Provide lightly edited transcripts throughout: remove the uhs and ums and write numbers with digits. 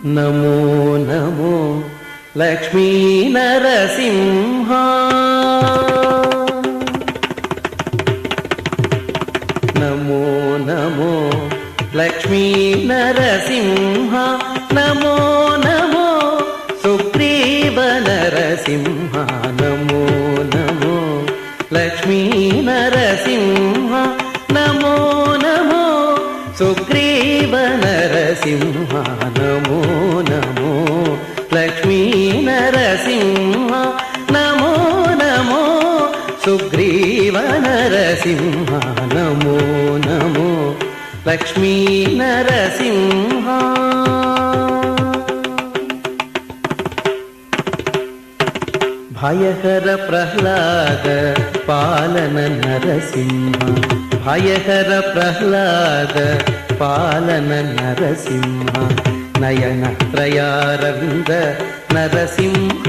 నమో నమో లక్ష్మీ నరసింహ. నమో నమో లక్ష్మీ నరసింహ. నమో నమో సుగ్రీవ నరసింహ. నమో నమో లక్ష్మీ నరసింహ. నమో నమో సుగ్రీవ నరసింహ. నమో నమో లక్ష్మీ నరసింహ. నమో నమో సుగ్రీవ నరసింహ. నమో నమో లక్ష్మీ నరసింహ. భయహర ప్రహ్లాద పాలన నరసింహ. భయహర ప్రహ్లాద పాలన నరసింహ. నయనత్రయారవింద నరసింహ.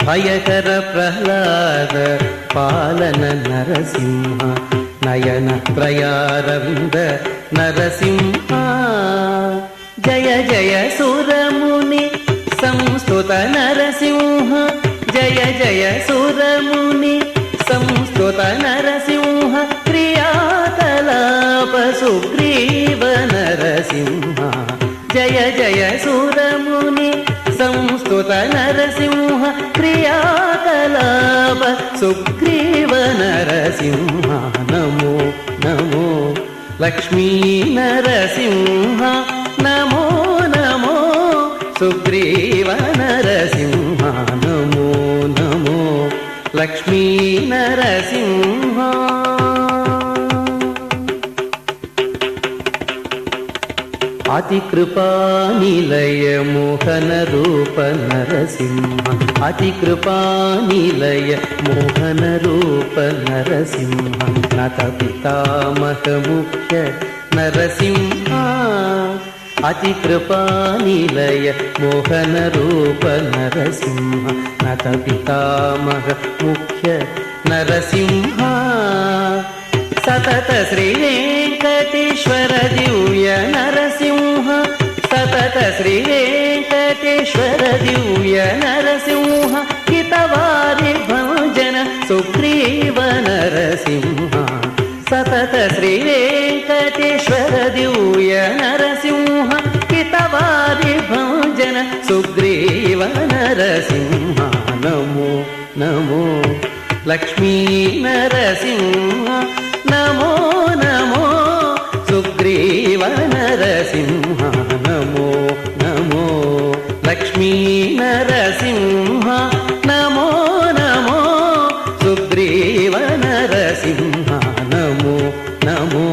భయహర ప్రహ్లాద పాలన నరసింహ. నయనత్రయారవింద నరసింహ. జయ జయ సురముని సంస్తుత నరసింహ. జయ జయ సురముని సంస్తుత నరసింహ. క్రియాకలాప సుగ్రీవ నరసింహ. జయ జయ సురముని సంస్తుత నరసింహ. క్రియాకలాప సుగ్రీవ నరసింహ. నమో నమో లక్ష్మీ నరసింహ. నమో నమో సుగ్రీవ నరసింహ. నమో నమో లక్ష్మీ నరసింహ. అతి కృపానిలయ మోహన రూప నరసింహ. అతి కృపానిలయ మోహన రూప నరసింహ. నత పితామహ ముఖ్య నరసింహ. అతి కృపానిలయ మోహన రూప నరసింహ. నత పితామహ ముఖ్య నరసింహ. సతత శ్రీ వెంకటేశ్వర దివ్య నరసింహ. సతత శ్రీ వెంకటేశ్వర దివ్య నరసింహ. హితవారి భంజన సుగ్రీవ నరసింహ. సతత శ్రీ వెంకటేశ్వర దివ్య నరసింహ. హితవారి భంజన సుగ్రీవ నరసింహ. నమో నమో లక్ష్మీ నరసింహ. నమో నమో సుగ్రీవ నరసింహ. నమో నమో లక్ష్మీ నరసింహ. నమో నమో సుగ్రీవ నరసింహ. నమో నమో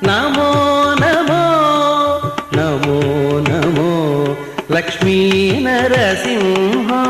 నమో నమో నమో నమో లక్ష్మీ నరసింహ.